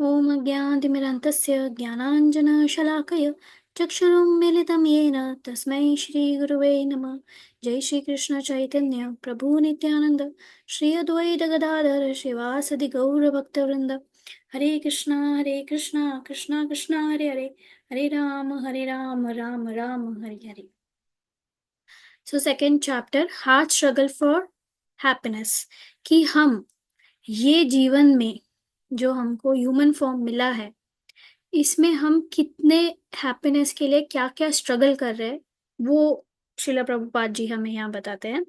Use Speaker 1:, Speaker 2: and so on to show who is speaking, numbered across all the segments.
Speaker 1: ॐ अज्ञानतिमिरान्धस्य ज्ञानाञ्जनशलाकया चक्षुरुन्मीलितं येन तस्मै श्रीगुरुवे नमः। जय श्रीकृष्ण चैतन्य प्रभु नित्यानंद श्री अद्वैत गदाधर शिवासदि गौरभक्तवृंद। Hare Krishna Krishna Krishna Hare Hare, Hare Rama Rama Rama Hare Hare. So second chapter, hard struggle for happiness. कि हम ये जीवन में जो हमको ह्यूमन फॉर्म मिला है, इसमें हम कितने हैप्पीनेस के लिए क्या क्या स्ट्रगल कर रहे हैं, वो श्रीला प्रभुपाद जी हमें यहाँ बताते हैं।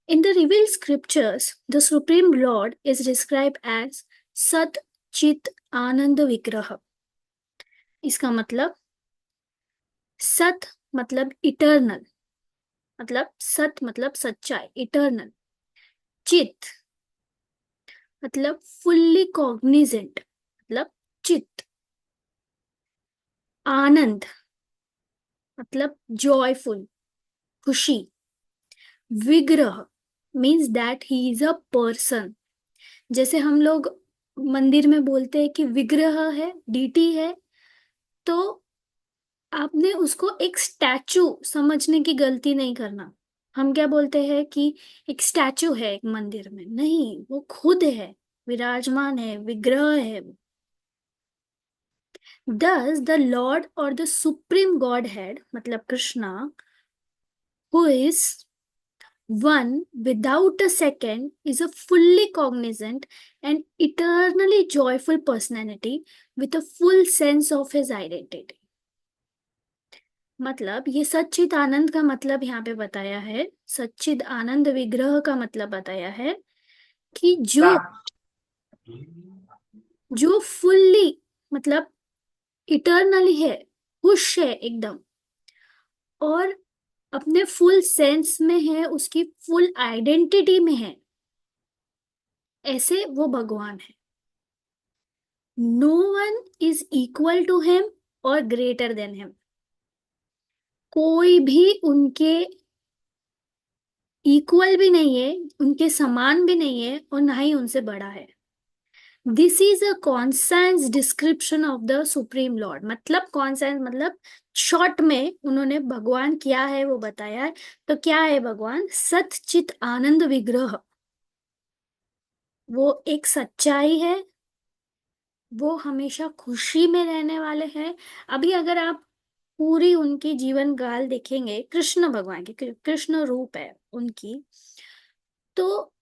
Speaker 1: In the revealed scriptures the supreme lord is describe as सत चित आनंद विग्रह। इसका मतलब सत मतलब इटर्नल, मतलब सत मतलब सच्चाई, इटर्नल। चित मतलब फुल्ली कॉग्निजेंट, मतलब चित। आनंद मतलब जॉयफुल, खुशी। विग्रह means that he is a person. जैसे हम लोग मंदिर में बोलते हैं कि विग्रह है, डीटी है, तो आपने उसको एक स्टैचू समझने की गलती नहीं करना। हम क्या बोलते हैं कि एक स्टैचू है एक मंदिर में, नहीं, वो खुद है, विराजमान है, विग्रह है। Thus the Lord or the Supreme Godhead, मतलब Krishna, who is one without a second, is a fully cognizant and eternally joyful personality with a full sense of his identity. मतलब ये सच्चिद आनंद का मतलब यहाँ पे बताया है, सच्चिद आनंद विग्रह का मतलब बताया है कि जो जो फुल्ली मतलब इटर्नली है, खुश है एकदम, और अपने फुल सेंस में है, उसकी फुल आइडेंटिटी में है, ऐसे वो भगवान है। No one is equal to him और ग्रेटर देन हिम। कोई भी उनके इक्वल भी नहीं है, उनके समान भी नहीं है, और ना ही उनसे बड़ा है। This is a conscience description of the supreme Lord. मतलब कॉन्सेंस मतलब शॉर्ट में उन्होंने भगवान क्या है वो बताया है। तो क्या है भगवान? सच्चित आनंद विग्रह। वो एक सच्चाई है, वो हमेशा खुशी में रहने वाले हैं। अभी अगर आप पूरी उनकी जीवन काल देखेंगे, कृष्ण भगवान की, कृष्ण रूप है उनकी, तो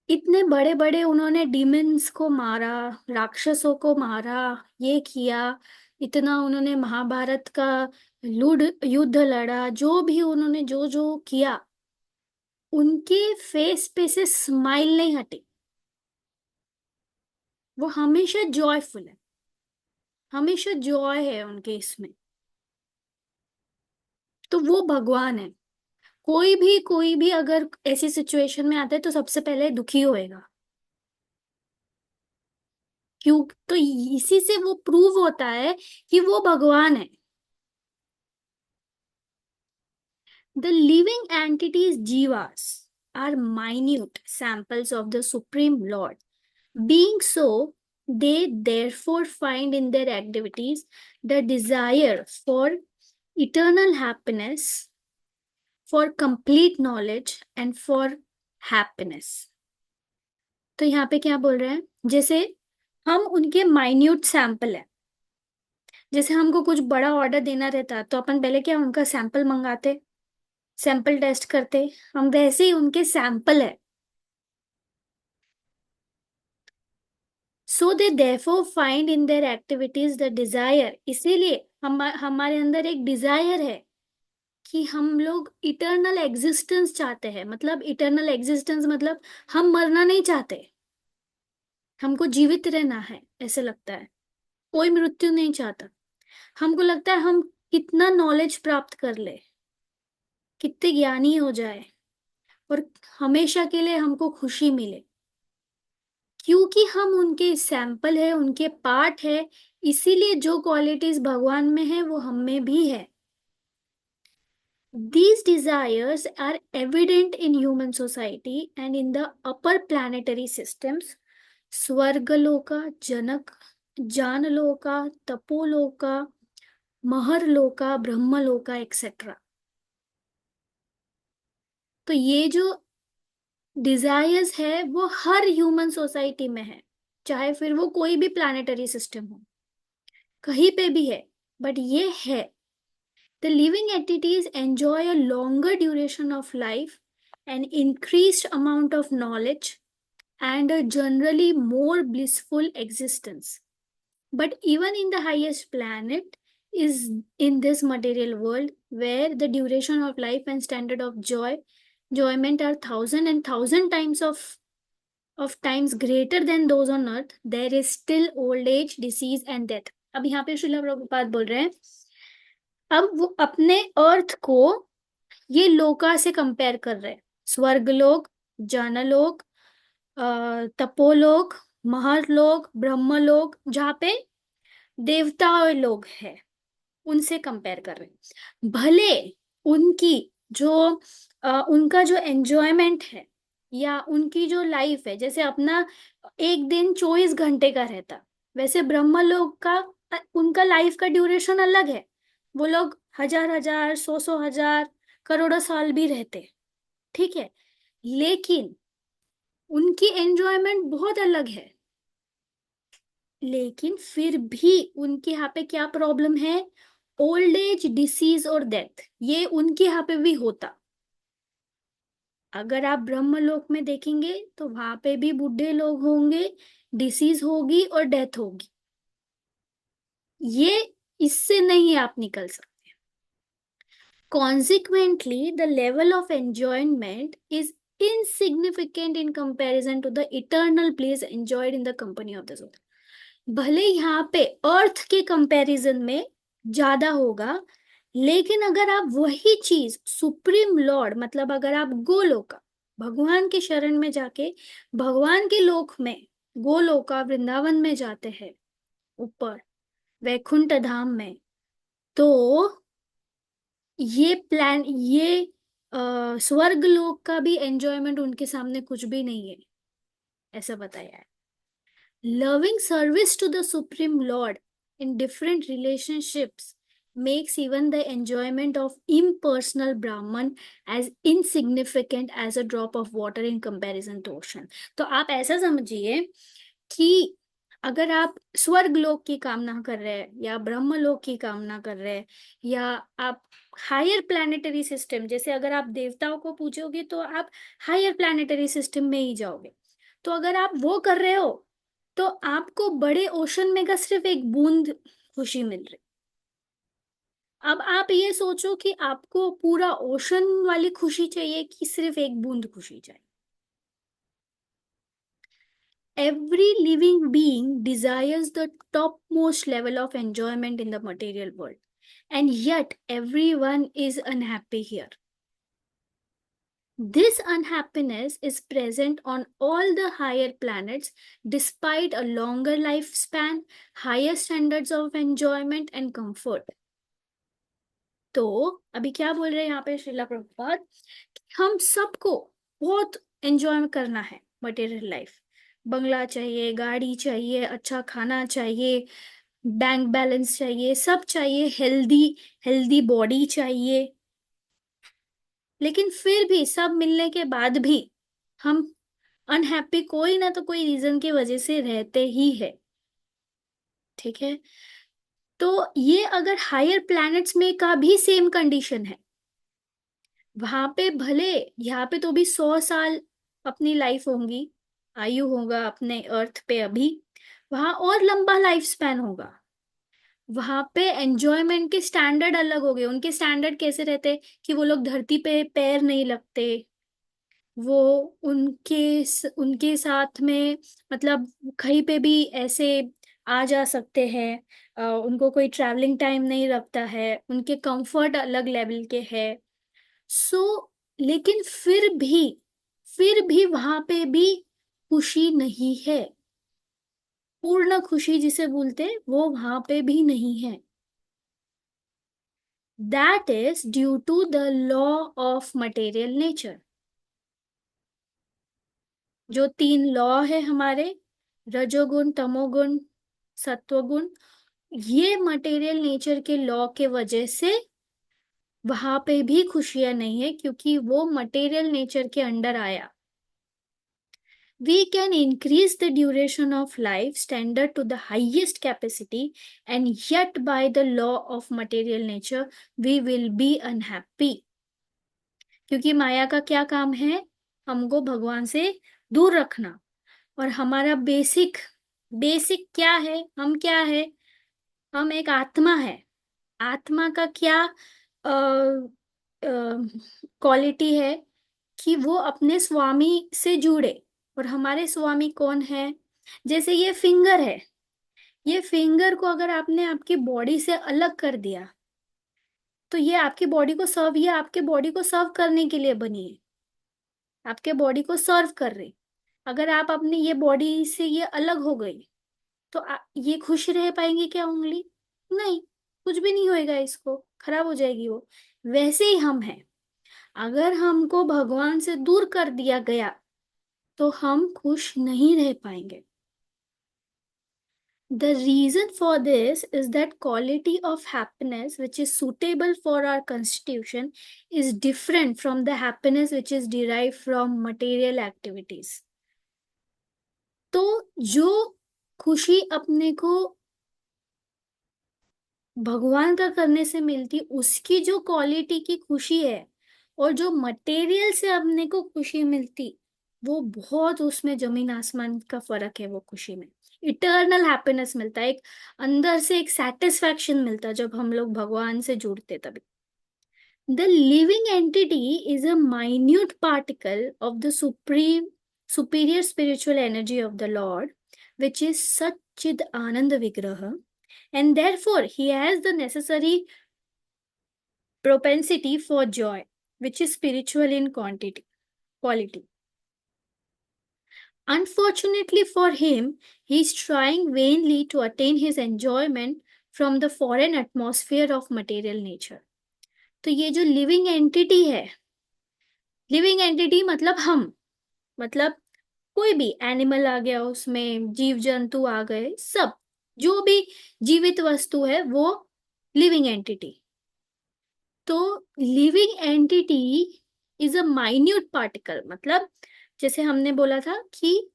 Speaker 1: इतने बड़े बड़े उन्होंने डीमंस को मारा, राक्षसों को मारा, ये किया, इतना उन्होंने महाभारत का युद्ध लड़ा, जो भी उन्होंने जो जो किया, उनके फेस पे से स्माइल नहीं हटी। वो हमेशा जॉयफुल है, हमेशा जॉय है उनके इसमें। तो वो भगवान है। कोई भी अगर ऐसी सिचुएशन में आता है तो सबसे पहले दुखी होएगा। क्यों? तो इसी से वो प्रूव होता है कि वो भगवान है। द लिविंग एंटिटीज जीवास are minute samples of the supreme lord. Being so, they therefore find in their activities the desire for eternal happiness, for complete knowledge and for happiness। तो यहाँ पे क्या बोल रहे हैं? जैसे हम उनके माइन्यूट सैंपल है। जैसे हमको कुछ बड़ा ऑर्डर देना रहता तो अपन पहले क्या उनका सैंपल मंगाते, सैंपल टेस्ट करते, हम वैसे ही उनके सैंपल है। So they therefore find in their activities the desire. इसीलिए हमारे अंदर एक डिजायर है कि हम लोग इटर्नल एग्जिस्टेंस चाहते हैं। मतलब इटर्नल एग्जिस्टेंस मतलब हम मरना नहीं चाहते, हमको जीवित रहना है ऐसे लगता है। कोई मृत्यु नहीं चाहता। हमको लगता है हम कितना नॉलेज प्राप्त कर ले, कितने ज्ञानी हो जाए, और हमेशा के लिए हमको खुशी मिले, क्योंकि हम उनके सैंपल है, उनके पार्ट है। इसीलिए जो क्वालिटीज भगवान में है वो हम में भी है। These desires are evident in human society and in the upper planetary systems, Swargaloka, जनक जानलोका, तपोलोका, महरलोका, ब्रह्मलोका एक्सेट्रा। तो ये जो डिजायर्स है वो हर ह्यूमन सोसाइटी में है, चाहे फिर वो कोई भी प्लानिटरी सिस्टम हो, कहीं पे भी है, बट ये है। The living entities enjoy a longer duration of life, an increased amount of knowledge, and a generally more blissful existence. But even in the highest planet is in this material world, where the duration of life and standard of enjoyment are thousand and thousand times of times greater than those on earth, there is still old age, disease and death. अब यहाँ पे श्रीला प्रभुपाद बोल रहे हैं, अब वो अपने अर्थ को ये लोका से कंपेयर कर रहे हैं। स्वर्गलोक, जानलोक, तपोलोक, महरलोक, ब्रह्मलोक, जहाँ पे देवता लोग हैं, उनसे कंपेयर कर रहे हैं। भले उनकी जो उनका जो एंजॉयमेंट है या उनकी जो लाइफ है, जैसे अपना एक दिन 24 घंटे का रहता, वैसे ब्रह्मलोक का उनका लाइफ का ड्यूरेशन अलग है। वो लोग हजार हजार, सौ हजार, करोड़ों साल भी रहते, ठीक है, लेकिन उनकी एंजॉयमेंट बहुत अलग है। लेकिन फिर भी उनके यहाँ पे क्या प्रॉब्लम है? ओल्ड एज, डिसीज और डेथ, ये उनके यहाँ पे भी होता। अगर आप ब्रह्मलोक में देखेंगे तो वहां पे भी बूढ़े लोग होंगे, डिसीज होगी और डेथ होगी। ये इससे नहीं आप निकल सकते। Consequently, the level of enjoyment is insignificant in comparison to the eternal bliss enjoyed in the company of the soul. भले यहाँ पे अर्थ के कंपैरिजन में ज्यादा होगा, लेकिन अगर आप वही चीज सुप्रीम लॉर्ड, मतलब अगर आप गोलोका, भगवान के शरण में जाके भगवान के लोक में, गोलोका वृंदावन में जाते हैं, ऊपर वैकुंठ धाम में, तो ये स्वर्ग लोक का भी एंजॉयमेंट उनके सामने कुछ भी नहीं है, ऐसा बताया है। Loving service to the Supreme Lord in different relationships makes even the enjoyment of impersonal Brahman as insignificant as a drop of water in comparison to ocean. तो आप ऐसा समझिए कि अगर आप स्वर्ग लोक की कामना कर रहे हैं या ब्रह्म लोक की कामना कर रहे हैं, या आप हायर प्लैनेटरी सिस्टम, जैसे अगर आप देवताओं को पूछोगे तो आप हायर प्लैनेटरी सिस्टम में ही जाओगे, तो अगर आप वो कर रहे हो तो आपको बड़े ओशन में का सिर्फ एक बूंद खुशी मिल रही। अब आप ये सोचो कि आपको पूरा ओशन वाली खुशी चाहिए कि सिर्फ एक बूंद खुशी चाहिए। Every living being desires the topmost level of enjoyment in the material world, and yet everyone is unhappy here. This unhappiness is present on all the higher planets despite a longer lifespan, higher standards of enjoyment and comfort. तो अभी क्या बोल रहे हैं यहाँ पे श्रीला प्रभुपाद, हम सबको बहुत एंजॉय करना है मटेरियल लाइफ, बंगला चाहिए, गाड़ी चाहिए, अच्छा खाना चाहिए, बैंक बैलेंस चाहिए, सब चाहिए, हेल्दी हेल्दी बॉडी चाहिए, लेकिन फिर भी सब मिलने के बाद भी हम अनहैप्पी कोई ना तो कोई रीजन की वजह से रहते ही है, ठीक है। तो ये अगर हायर प्लैनेट्स में का भी सेम कंडीशन है, वहां पे भले यहाँ पे तो भी 100 साल अपनी लाइफ होंगी, आयु होगा अपने अर्थ पे अभी, वहां और लंबा लाइफ स्पैन होगा। वहां पे एंजॉयमेंट के स्टैंडर्ड अलग हो गए। उनके स्टैंडर्ड कैसे रहते कि वो लोग धरती पे पैर नहीं लगते, वो उनके साथ में, मतलब कहीं पे भी ऐसे आ जा सकते हैं, उनको कोई ट्रैवलिंग टाइम नहीं लगता है, उनके कंफर्ट अलग लेवल के हैं। सो लेकिन फिर भी वहां पे भी खुशी नहीं है, पूर्ण खुशी जिसे बोलते हैं वो वहां पे भी नहीं है। That is due to the law of material nature. जो 3 लॉ है हमारे, रजोगुण, तमोगुण सत्वगुण, ये मटेरियल नेचर के लॉ के वजह से वहां पे भी खुशियां नहीं है, क्योंकि वो मटेरियल नेचर के अंडर आया. We can increase the duration of life standard to the highest capacity, and yet by the law of material nature we will be unhappy. क्योंकि माया का क्या काम है? हमको भगवान से दूर रखना. और हमारा बेसिक बेसिक क्या है? हम क्या है? हम एक आत्मा है. आत्मा का क्या क्वालिटी है? कि वो अपने स्वामी से जुड़े. और हमारे स्वामी कौन है? जैसे ये फिंगर है. ये फिंगर को अगर आपने आपकी बॉडी से अलग कर दिया, तो ये आपकी बॉडी को सर्व, ये आपके बॉडी को सर्व करने के लिए बनी है. आपके बॉडी को सर्व कर रही. अगर आप अपनी ये बॉडी से ये अलग हो गई, तो ये खुश रह पाएंगे क्या उंगली? नहीं, कुछ भी नहीं होएगा, इसको खराब हो जाएगी वो. वैसे ही हम हैं. अगर हमको भगवान से दूर कर दिया गया तो हम खुश नहीं रह पाएंगे. The reason for this is that quality of happiness which is suitable for our constitution is different from the happiness which is derived from material activities. तो जो खुशी अपने को भगवान का करने से मिलती, उसकी जो क्वालिटी की खुशी है, और जो मटेरियल से अपने को खुशी मिलती, वो बहुत, उसमें जमीन आसमान का फर्क है. वो खुशी में इटर्नल हैप्पीनेस मिलता है, एक अंदर से एक सेटिस्फैक्शन मिलता है जब हम लोग भगवान से जुड़ते तभी. The living entity is a minute particle of the superior spiritual energy of the Lord, which is Satchid Ananda Vigraha, and therefore he has the necessary propensity for joy, which is spiritual in quality. Unfortunately for him, he is trying vainly to attain his enjoyment from the foreign atmosphere of material nature. तो ये जो living entity है, living entity मतलब हम, मतलब कोई भी animal आ गया, उसमें जीव जंतु आ गए, सब जो भी जीवित वस्तु है वो लिविंग एंटिटी. तो living entity is a minute particle. मतलब जैसे हमने बोला था कि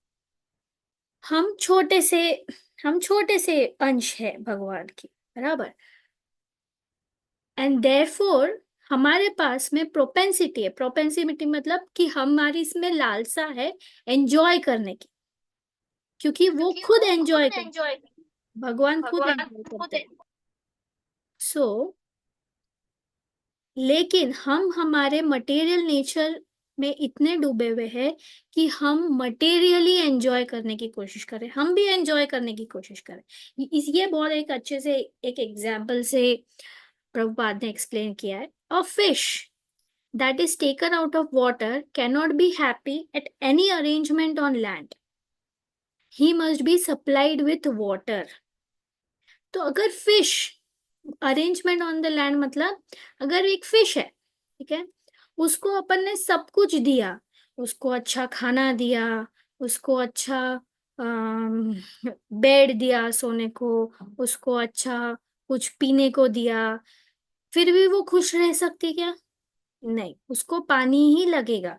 Speaker 1: हम छोटे से अंश है भगवान की, बराबर. एंड देयरफॉर हमारे पास में प्रोपेंसिटी है. प्रोपेंसिटी मतलब कि हमारी इसमें लालसा है एंजॉय करने की, क्योंकि वो खुद एंजॉय करते, भगवान खुद एंजॉय करते हैं. सो लेकिन हम हमारे मटेरियल नेचर में इतने डूबे हुए हैं कि हम मटेरियली एंजॉय करने की कोशिश करें, हम भी एंजॉय करने की कोशिश करें. ये बहुत एक अच्छे से एक एग्जाम्पल से प्रभुपाद ने एक्सप्लेन किया है. A fish that is taken out of water cannot be happy at any arrangement on land. He must be supplied with water. तो अगर fish arrangement on the land, मतलब अगर एक फिश है, ठीक है, उसको अपन ने सब कुछ दिया, उसको अच्छा खाना दिया, उसको अच्छा बेड दिया सोने को, उसको अच्छा कुछ पीने को दिया, फिर भी वो खुश रह सकती क्या? नहीं, उसको पानी ही लगेगा.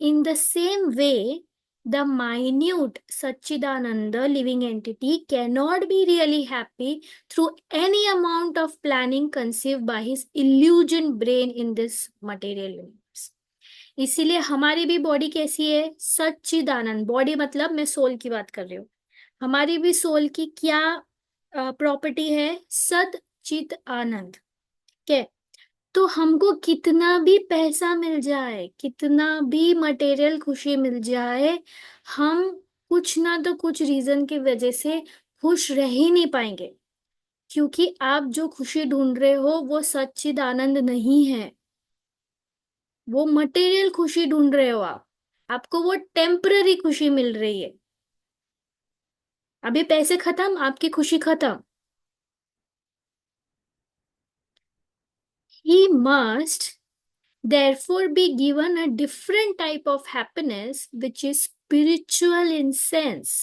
Speaker 1: In the same way, the minute Satchidananda living entity cannot be really happy through any amount of planning conceived by his illusion brain in this material universe. इसीलिए हमारी भी बॉडी कैसी है? सच्चिदानंद. बॉडी मतलब मैं सोल की बात कर रही हूँ. हमारी भी सोल की क्या प्रॉपर्टी है? सद चित आनंद. क्या? तो हमको कितना भी पैसा मिल जाए, कितना भी मटेरियल खुशी मिल जाए, हम कुछ ना तो कुछ रीजन की वजह से खुश रह ही नहीं पाएंगे. क्योंकि आप जो खुशी ढूंढ रहे हो वो सच्चिदानंद नहीं है, वो मटेरियल खुशी ढूंढ रहे हो आप. आपको वो टेम्पररी खुशी मिल रही है. अभी पैसे खत्म, आपकी खुशी खत्म. He must therefore be given a different type of happiness which is spiritual in sense.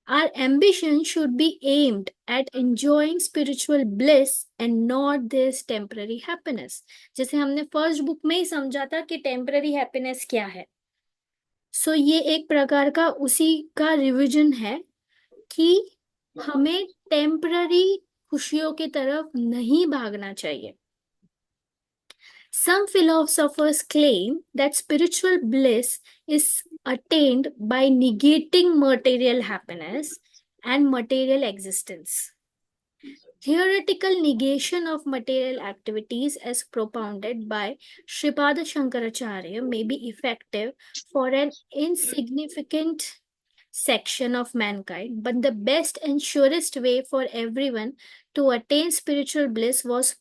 Speaker 1: Our ambition should be aimed at enjoying spiritual bliss and not this temporary happiness. जैसे हमने फर्स्ट बुक में ही समझा था कि temporary happiness क्या है। सो ये एक प्रकार का उसी का रिवीजन है कि हमें टेम्पररी खुशियों की तरफ नहीं भागना चाहिए। Some philosophers claim that spiritual bliss is attained by negating material happiness and material existence. Theoretical negation of material activities, as propounded by Sripada Shankaracharya, may be effective for an insignificant section of mankind, but the best and surest way for everyone to attain spiritual bliss was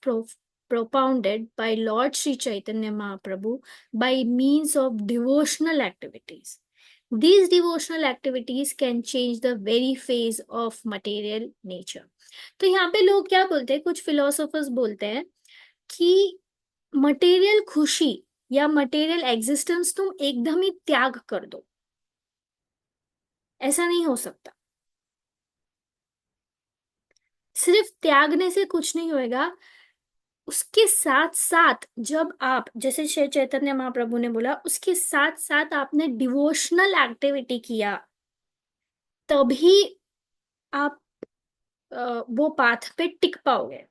Speaker 1: propounded by Lord Sri Chaitanya Mahaprabhu by means of devotional activities. These devotional activities can change the very phase of material nature. तो यहाँ पे लोग क्या बोलते हैं, कुछ philosophers बोलते हैं कि मटेरियल खुशी या मटेरियल एग्जिस्टेंस तुम एकदम ही त्याग कर दो, ऐसा नहीं हो सकता। सिर्फ त्यागने से कुछ नहीं होएगा, उसके साथ साथ जब आप, जैसे श्री चैतन्य महाप्रभु ने बोला, उसके साथ साथ आपने डिवोशनल एक्टिविटी किया, तभी आप वो पाथ पे टिक पाओगे।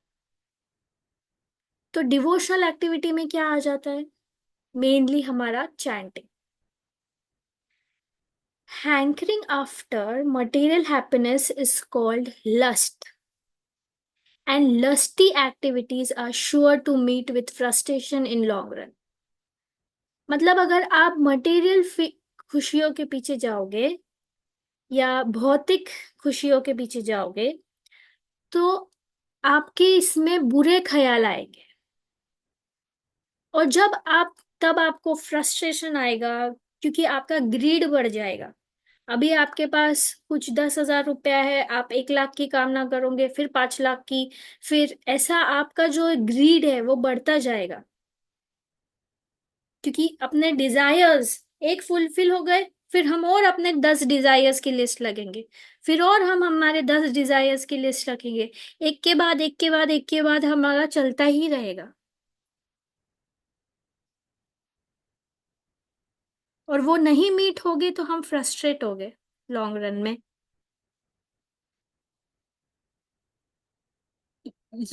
Speaker 1: तो डिवोशनल एक्टिविटी में क्या आ जाता है? मेनली हमारा chanting. Hankering after material happiness is called lust, and lusty activities are sure to meet with frustration in long run. मतलब अगर आप मटेरियल खुशियों के पीछे जाओगे या भौतिक खुशियों के पीछे जाओगे तो आपके इसमें बुरे ख्याल आएंगे, और तब आपको फ्रस्ट्रेशन आएगा, क्योंकि आपका ग्रीड बढ़ जाएगा। अभी आपके पास कुछ 10,000 रुपया है, आप 1 लाख की कामना करोगे, फिर 5 लाख की, फिर ऐसा आपका जो ग्रीड है वो बढ़ता जाएगा, क्योंकि अपने डिजायर्स एक फुलफिल हो गए, फिर हम और अपने 10 डिजायर्स की लिस्ट लगेंगे, फिर और हम हमारे 10 डिजायर्स की लिस्ट रखेंगे, एक के बाद एक के बाद एक के बाद हमारा चलता ही रहेगा, और वो नहीं मीट होगे तो हम फ्रस्ट्रेट हो गए लॉन्ग रन में।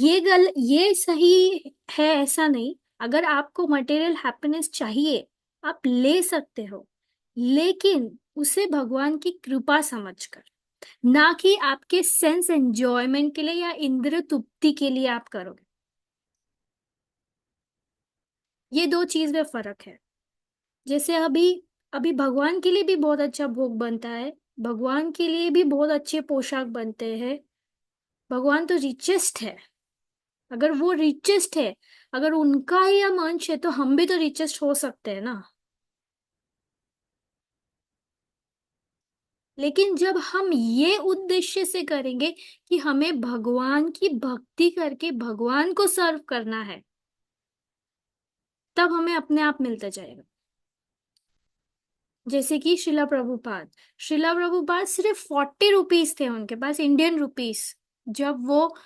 Speaker 1: ये सही है ऐसा नहीं। अगर आपको मटेरियल हैप्पीनेस चाहिए, आप ले सकते हो, लेकिन उसे भगवान की कृपा समझकर, ना कि आपके सेंस एंजॉयमेंट के लिए या इंद्र तृप्ति के लिए आप करोगे। ये दो चीज में फर्क है। जैसे अभी अभी भगवान के लिए भी बहुत अच्छा भोग बनता है, भगवान के लिए भी बहुत अच्छे पोशाक बनते हैं। भगवान तो रिचेस्ट है। अगर वो रिचेस्ट है, अगर उनका ही हम अंश है, तो हम भी तो रिचेस्ट हो सकते हैं ना। लेकिन जब हम ये उद्देश्य से करेंगे कि हमें भगवान की भक्ति करके भगवान को सर्व करना है, तब हमें अपने आप मिलता जाएगा। जैसे कि शिला प्रभुपाद सिर्फ 40 रुपीज थे उनके पास, इंडियन रुपीस, जब वो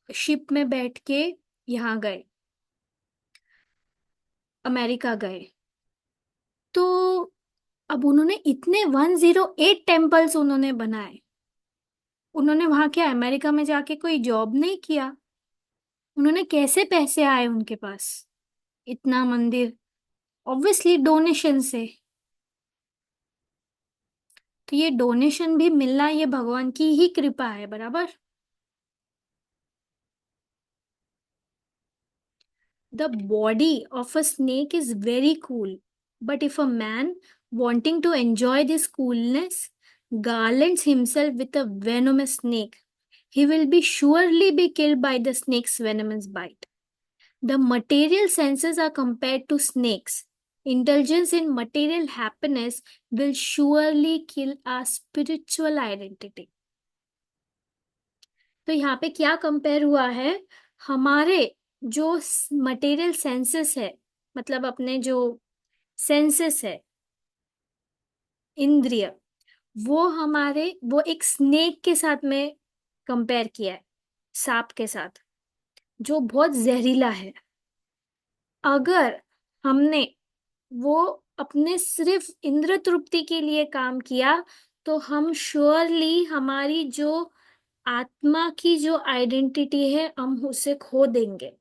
Speaker 1: शिप में बैठ के यहाँ गए, अमेरिका गए। तो अब उन्होंने इतने 108 टेम्पल्स उन्होंने बनाए। उन्होंने वहां क्या अमेरिका में जाके कोई जॉब नहीं किया? उन्होंने कैसे पैसे आए उनके पास इतना मंदिर? ऑब्वियसली डोनेशन से। तो ये डोनेशन भी मिलना, ये भगवान की ही कृपा है, बराबर। The body of a snake is very cool, but if a man wanting to enjoy this coolness garlands himself with a venomous snake, he will be surely be killed by the snake's venomous bite. The material senses are compared to snakes. Indulgence in material happiness will surely kill our spiritual identity. तो यहाँ पे क्या compare हुआ है? हमारे जो material senses है, मतलब अपने जो सेंसेस है, इंद्रिय, वो एक स्नेक के साथ में कंपेयर किया है, सांप के साथ, जो बहुत जहरीला है। अगर हमने वो अपने सिर्फ इंद्र तृप्ति के लिए काम किया, तो हम श्योरली हमारी जो आत्मा की जो आइडेंटिटी है हम उसे खो देंगे।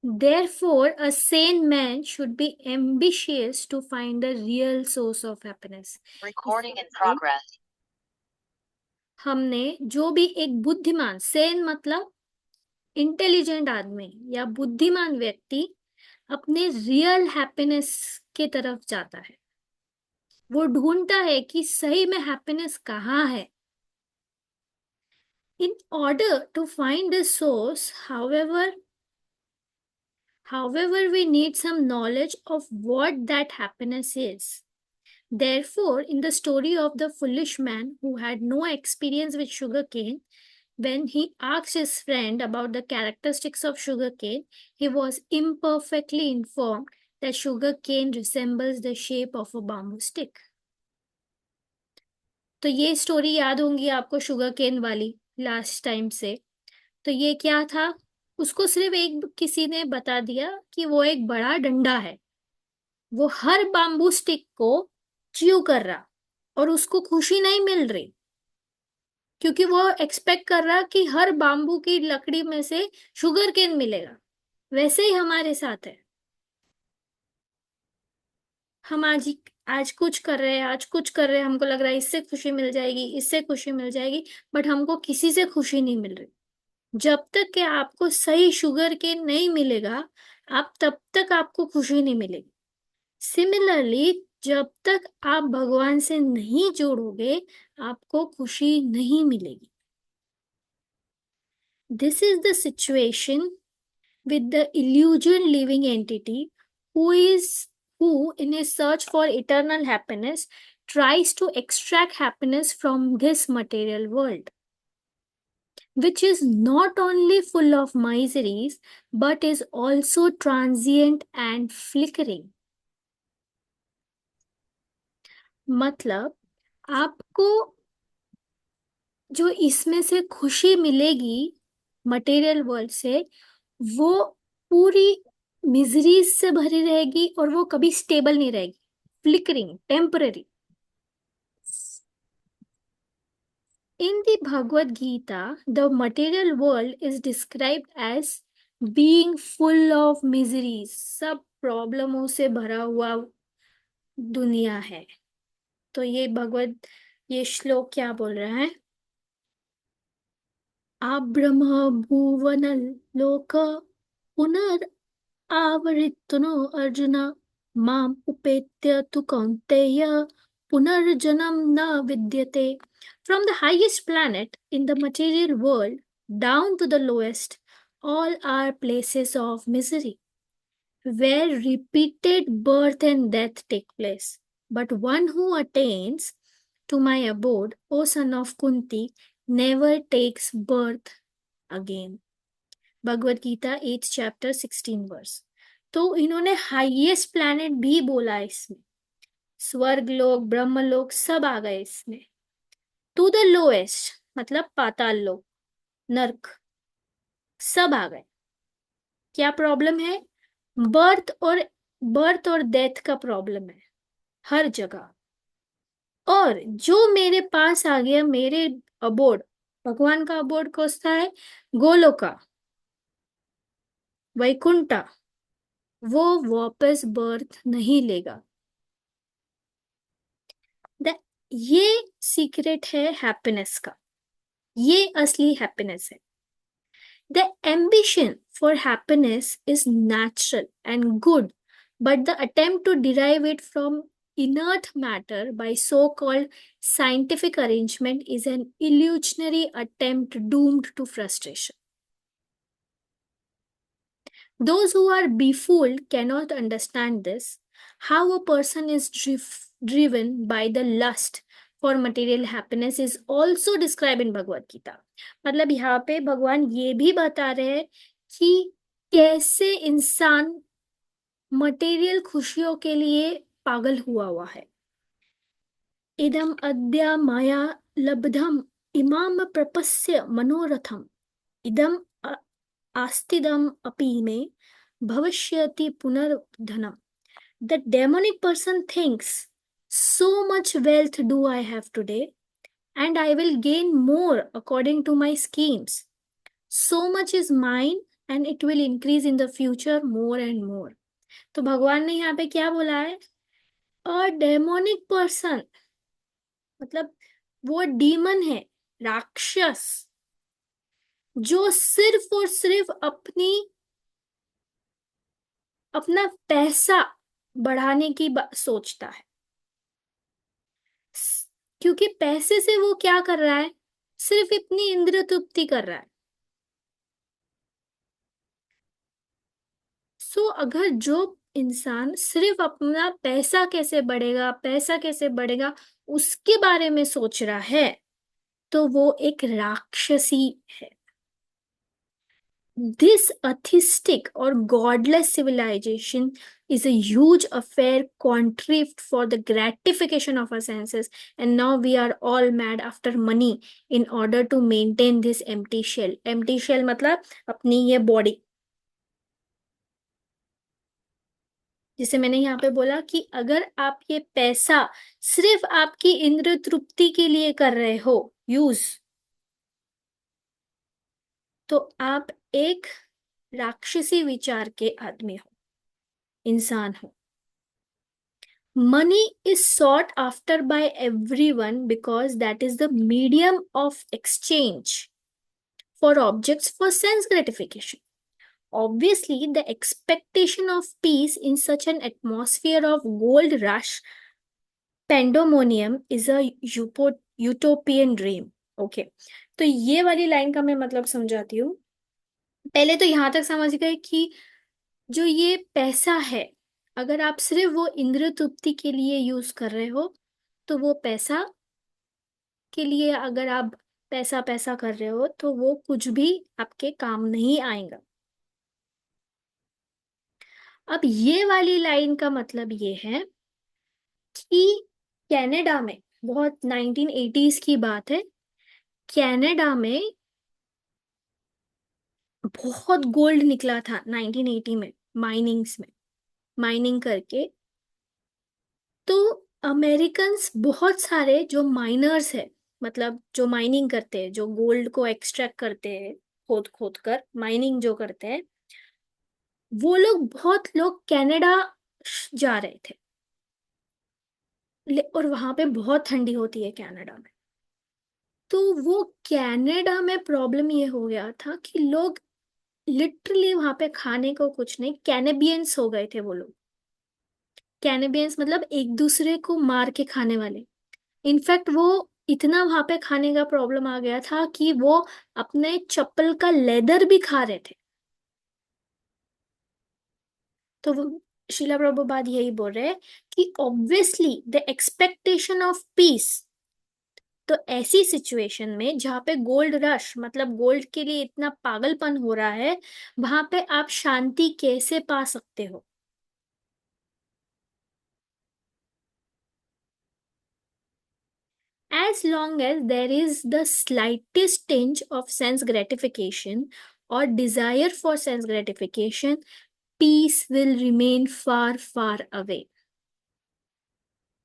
Speaker 1: Therefore, a sane man should be ambitious to find the real source of happiness.
Speaker 2: Recording in progress.
Speaker 1: हमने जो भी एक बुद्धिमान, सेन मतलब इंटेलिजेंट आदमी या बुद्धिमान व्यक्ति अपने रियल हैप्पीनेस के तरफ जाता है। वो ढूंढता है कि सही में हैप्पीनेस कहाँ है। In order to find the source, however, we need some knowledge of what that happiness is. Therefore, in the story of the foolish man who had no experience with sugarcane, when he asked his friend about the characteristics of sugarcane, he was imperfectly informed that sugarcane resembles the shape of a bamboo stick. तो ये story याद होंगी आपको sugar cane वाली last time से। तो ये क्या था, उसको सिर्फ एक किसी ने बता दिया कि वो एक बड़ा डंडा है, वो हर बाम्बू स्टिक को च्यू कर रहा, और उसको खुशी नहीं मिल रही, क्योंकि वो एक्सपेक्ट कर रहा कि हर बाम्बू की लकड़ी में से शुगर केन मिलेगा। वैसे ही हमारे साथ है। हम आज कुछ कर रहे हैं, आज कुछ कर रहे हैं, हमको लग रहा है इससे खुशी मिल जाएगी, इससे खुशी मिल जाएगी, बट हमको किसी से खुशी नहीं मिल रही। जब तक कि आपको सही शुगर केन नहीं मिलेगा, आप तब तक आपको खुशी नहीं मिलेगी। सिमिलरली, जब तक आप भगवान से नहीं जोड़ोगे, आपको खुशी नहीं मिलेगी। This is the situation with the illusion living entity who in a search for eternal happiness tries to extract happiness from this material world, which is not only full of miseries but is also transient and flickering. मतलब आपको जो इसमें से खुशी मिलेगी material world से, वो पूरी मिजरीज से भरी रहेगी और वो कभी स्टेबल नहीं रहेगी, flickering, temporary. In the Bhagavad Gita, the material world is described as being full of miseries. सब प्रॉब्लमों से भरा हुआ दुनिया है। तो ये श्लोक क्या बोल रहा है? आब्रह्म भुवनल लोक पुनर आवृत्तनो अर्जुन माम उपेत्य तु कौन्तेय पुनर्जन्म न विद्यते. From the highest planet in the material world down to the lowest, all are places of misery, where repeated birth and death take place. But one who attains to my abode, O son of Kunti, never takes birth again. Bhagavad Gita 8th chapter 16 verse. तो इन्होंने highest planet भी बोला है इसमें, स्वर्ग लोक, ब्रह्मलोक सब आ गए इसमें। टू द लोएस्ट मतलब पाताल लोक, नर्क, सब आ गए। क्या प्रॉब्लम है? बर्थ और डेथ का प्रॉब्लम है हर जगह। और जो मेरे पास आ गया, मेरे अबोर्ड, भगवान का अबोर्ड कौन है? गोलोका, वैकुंठा, वो वापस बर्थ नहीं लेगा। ये सीक्रेट है हैप्पीनेस का, ये असली हैप्पीनेस है। The ambition for happiness is natural and good, but the attempt to derive it from inert matter by so-called scientific arrangement is an illusionary attempt doomed to frustration. Those who are befooled cannot understand this, how a person is driven by the lust for material happiness is also described in Bhagavad Gita. मतलब यहाँ पे भगवान ये भी बता रहे हैं कि कैसे इंसान मटेरियल खुशियों के लिए पागल हुआ है। इदम अद्य मया लब्धम इमाम प्रपस्य मनोरथम इदम आस्तिदम अपि मे भविष्यति पुनर्धनम। The demonic person thinks, so much wealth do I have today, and I will gain more according to my schemes. So much is mine, and it will increase in the future more and more. तो भगवान ने यहाँ पे क्या बोला है? अ demonic person, मतलब वो डीमन है, राक्षस, जो सिर्फ और सिर्फ अपना पैसा बढ़ाने की सोचता है। क्योंकि पैसे से वो क्या कर रहा है? सिर्फ अपनी इंद्रिय तृप्ति कर रहा है। सो अगर जो इंसान सिर्फ अपना पैसा कैसे बढ़ेगा उसके बारे में सोच रहा है, तो वो एक राक्षसी है। This atheistic or godless civilization is a huge affair contrived for the gratification of our senses, and now we are all mad after money in order to maintain this empty shell. Empty shell मतलब अपनी ये body, जिसे मैंने यहाँ पे बोला कि अगर आप ये पैसा सिर्फ आपकी इंद्रिय तृप्ति के लिए कर रहे हो यूज, तो आप एक राक्षसी विचार के आदमी हो, इंसान हो। Money is sought after by everyone because that is the medium of exchange for objects for sense gratification. Obviously, the expectation of peace in such an atmosphere of gold rush pandemonium is a utopian dream. Okay, तो ये वाली line का मैं मतलब समझाती हूँ। पहले तो यहाँ तक समझ गए कि जो ये पैसा है, अगर आप सिर्फ वो इंद्रिय तृप्ति के लिए यूज कर रहे हो, तो वो पैसा के लिए अगर आप पैसा पैसा कर रहे हो तो वो कुछ भी आपके काम नहीं आएगा। अब ये वाली लाइन का मतलब ये है कि कनाडा में, बहुत 1980s की बात है, कनाडा में बहुत गोल्ड निकला था 1980 में, माइनिंग्स में माइनिंग करके। तो अमेरिकन्स बहुत सारे जो माइनर्स है, मतलब जो माइनिंग करते हैं, जो गोल्ड को एक्सट्रैक्ट करते हैं, खोद खोद कर माइनिंग जो करते हैं, वो लोग, बहुत लोग कनाडा जा रहे थे। और वहां पे बहुत ठंडी होती है कनाडा में। तो वो कनाडा में प्रॉब्लम ये हो गया था कि लोग लिटरली वहां पे खाने को कुछ नहीं, कैनेबियंस हो गए थे वो लोग। कैनेबियंस मतलब एक दूसरे को मार के खाने वाले। इनफैक्ट वो इतना वहां पे खाने का प्रॉब्लम आ गया था कि वो अपने चप्पल का लेदर भी खा रहे थे। तो वो शिला प्रभुपाद यही बोल रहे हैं कि obviously the expectation of peace, तो ऐसी सिचुएशन में जहां पे गोल्ड रश, मतलब गोल्ड के लिए इतना पागलपन हो रहा है, वहां पे आप शांति कैसे पा सकते हो? As long as there is the slightest tinge of sense gratification or desire for sense gratification, peace will remain far, far away.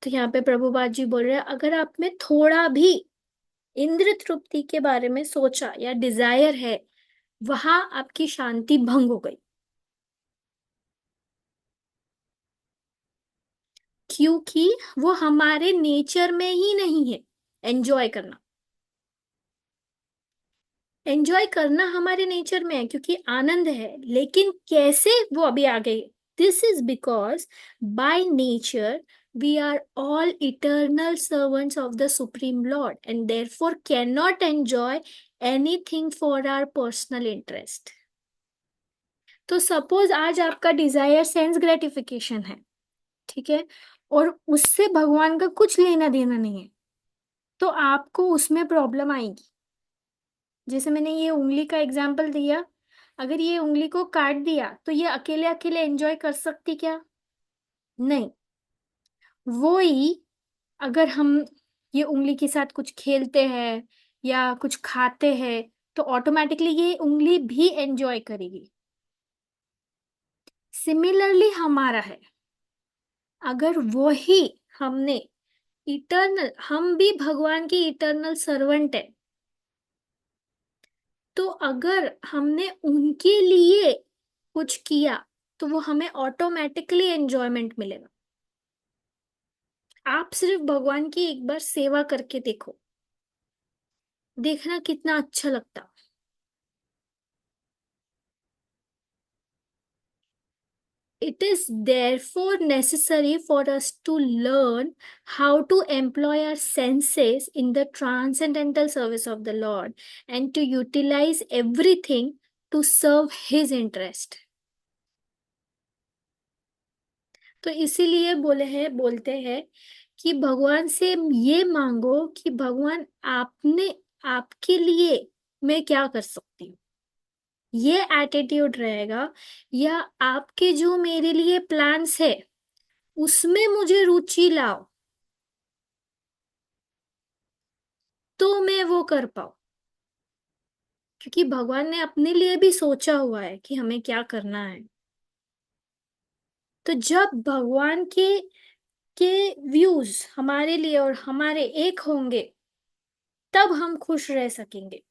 Speaker 1: तो यहाँ पे प्रभुपाद जी बोल रहे हैं, अगर आप में थोड़ा भी इंद्रिय तृप्ति के बारे में सोचा या डिजायर है, वहां आपकी शांति भंग हो गई। क्योंकि वो हमारे नेचर में ही नहीं है एंजॉय करना। एंजॉय करना हमारे नेचर में है क्योंकि आनंद है, लेकिन कैसे वो अभी आ गई। This is because by nature we are all eternal servants of the supreme lord and therefore can not enjoy anything for our personal interest. तो सपोज आज आपका डिजायर सेंस ग्रेटिफिकेशन है, ठीक है, और उससे भगवान का कुछ लेना देना नहीं है, तो आपको उसमें प्रॉब्लम आएगी। जैसे मैंने ये उंगली का एग्जाम्पल दिया, अगर ये उंगली को काट दिया तो ये अकेले अकेले एंजॉय कर सकती क्या? नहीं। वो ही अगर हम ये उंगली के साथ कुछ खेलते हैं या कुछ खाते हैं तो ऑटोमेटिकली ये उंगली भी एंजॉय करेगी। सिमिलरली हमारा है, अगर वो ही हमने इटर्नल, हम भी भगवान की इटर्नल सर्वेंट है, तो अगर हमने उनके लिए कुछ किया तो वो हमें ऑटोमेटिकली एंजॉयमेंट मिलेगा। आप सिर्फ भगवान की एक बार सेवा करके देखो, देखना कितना अच्छा लगता। It is therefore necessary for us to learn how to employ our senses in the transcendental service of the Lord and to utilize everything to serve His interest. तो इसीलिए बोलते हैं कि भगवान से ये मांगो कि भगवान आपने, आपके लिए मैं क्या कर सकती हूँ, ये एटीट्यूड रहेगा। या आपके जो मेरे लिए प्लान्स है उसमें मुझे रुचि लाओ तो मैं वो कर पाऊं, क्योंकि भगवान ने अपने लिए भी सोचा हुआ है कि हमें क्या करना है। तो जब भगवान के व्यूज हमारे लिए और हमारे एक होंगे तब हम खुश रह सकेंगे।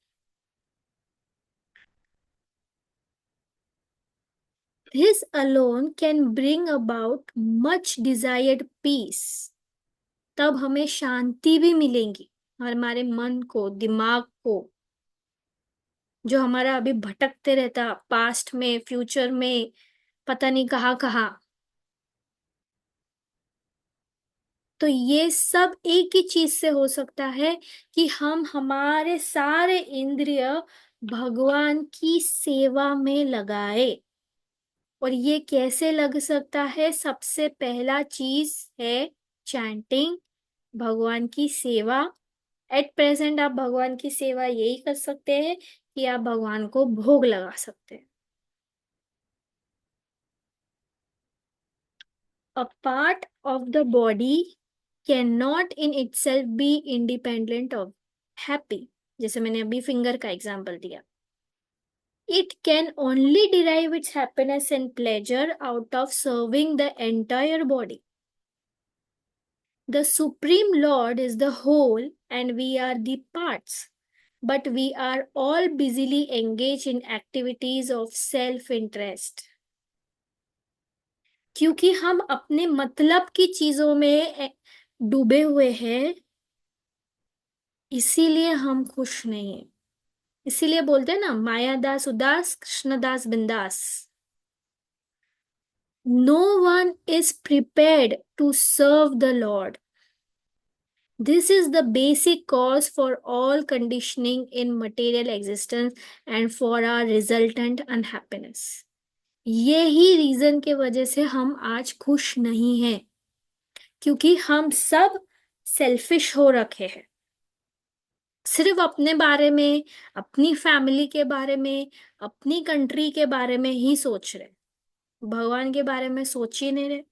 Speaker 1: This alone can bring about much desired peace। तब हमें शांति भी मिलेगी, और हमारे मन को, दिमाग को, जो हमारा अभी भटकते रहता पास्ट में, फ्यूचर में, पता नहीं कहाँ कहाँ। तो ये सब एक ही चीज से हो सकता है कि हम हमारे सारे इंद्रिय भगवान की सेवा में लगाए। और ये कैसे लग सकता है? सबसे पहला चीज है चैंटिंग, भगवान की सेवा। एट प्रेजेंट आप भगवान की सेवा यही कर सकते हैं कि आप भगवान को भोग लगा सकते हैं। A part of the body cannot in itself be independent of happy। जैसे मैंने अभी फिंगर का एग्जांपल दिया, it can only derive its happiness and pleasure out of serving the entire body। The supreme lord is the whole and we are the parts, but we are all busily engaged in activities of self interest। क्योंकि हम अपने मतलब की चीजों में डूबे हुए हैं, इसीलिए हम खुश नहीं हैं। इसीलिए बोलते हैं ना, मायादास उदास, कृष्णदास बिंदास। No one is prepared to serve the lord. This is the basic cause for all conditioning in material existence and for our resultant unhappiness. ये ही रीजन के वजह से हम आज खुश नहीं हैं, क्योंकि हम सब सेल्फिश हो रखे हैं। सिर्फ अपने बारे में, अपनी फैमिली के बारे में, अपनी कंट्री के बारे में ही सोच रहे, भगवान के बारे में सोच ही नहीं रहे।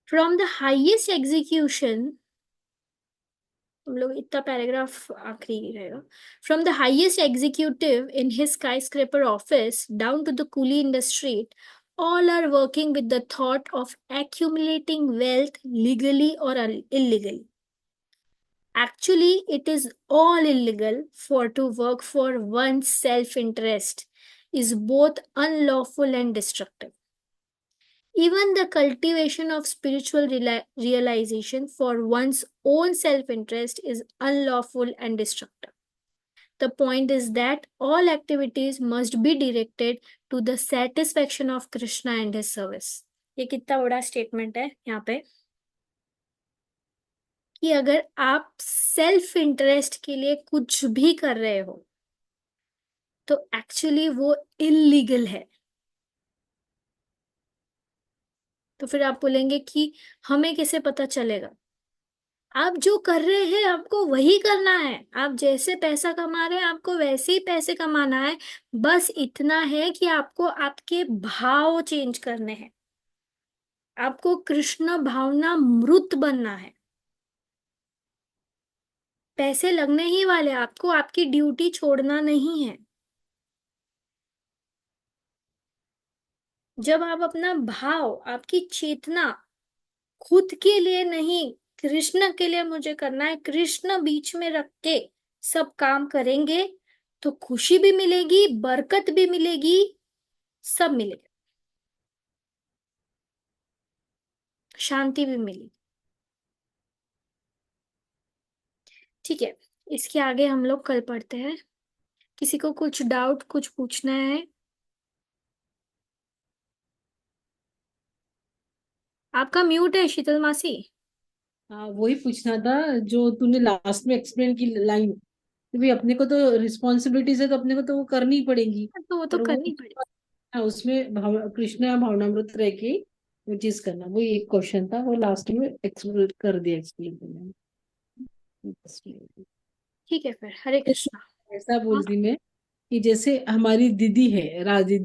Speaker 1: फ्रॉम द हाइएस्ट एग्जीक्यूशन, हम लोग इतना पैराग्राफ आखिरी रहेगा। From the highest executive in his skyscraper office down to the coolie in the street, all are working with the thought of accumulating wealth legally or illegally। Actually, it is all illegal, for to work for one's self-interest is both unlawful and destructive। Even the cultivation of spiritual realization for one's own self-interest is unlawful and destructive। The point is that all activities must be directed to the satisfaction of Krishna and his service। ये कितना बड़ा statement है यहाँ पे, कि अगर आप self interest के लिए कुछ भी कर रहे हो तो एक्चुअली वो इलीगल है। तो फिर आप बोलेंगे कि हमें कैसे पता चलेगा? आप जो कर रहे हैं आपको वही करना है। आप जैसे पैसा कमा रहे हैं आपको वैसे ही पैसे कमाना है। बस इतना है कि आपको आपके भाव चेंज करने हैं। आपको कृष्ण भावना मृत बनना है। पैसे लगने ही वाले, आपको आपकी ड्यूटी छोड़ना नहीं है। जब आप अपना भाव, आपकी चेतना खुद के लिए नहीं, कृष्ण के लिए मुझे करना है, कृष्ण बीच में रख के सब काम करेंगे, तो खुशी भी मिलेगी, बरकत भी मिलेगी, सब मिलेगा, शांति भी मिलेगी। ठीक है, इसके आगे हम लोग कल पढ़ते हैं। किसी को कुछ डाउट, कुछ पूछना है? आपका म्यूट है शीतल मासी।
Speaker 3: हाँ, वही पूछना था जो तूने लास्ट में एक्सप्लेन की लाइन, कि भाई अपने को तो रिस्पॉन्सिबिलिटीज है तो अपने को तो वो करनी ही पड़ेगी।
Speaker 1: तो वो तो
Speaker 3: पर वो
Speaker 1: करनी पड़ेगी।
Speaker 3: हाँ, उसमें भाव कृष्ण भावनामृत रह के वो चीज करना, वो एक क्वेश्चन था, वो लास्ट में एक्सप्लेन कर दिया, एक्सप्लेन करना।
Speaker 1: ठीक है फिर, हरे कृष्णा।
Speaker 3: ऐसा
Speaker 1: हाँ,
Speaker 3: बोलती मैं कि जैसे हमारी दीदी है, राज दीदी